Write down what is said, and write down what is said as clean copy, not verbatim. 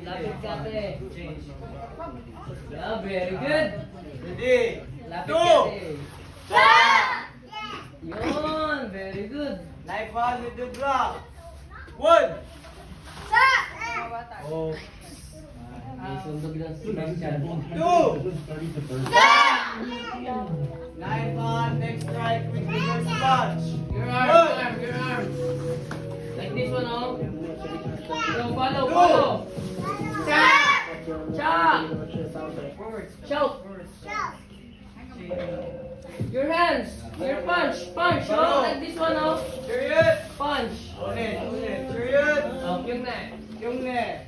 Lapit ka, te. Yeah, very good. Ready? Lapit Two. ka, te. Yun, very good. Knife hand with the block. One. Oh. Sundog lang si Christian. Two. Knife hand, next strike with the first punch. Your arm. Like this one, oh. Go, follow. Cha! Shout! Your hands! Your punch! Oh, like this one, oh! Period. Punch! Ulit. Period. Oh, yung na. Yung net.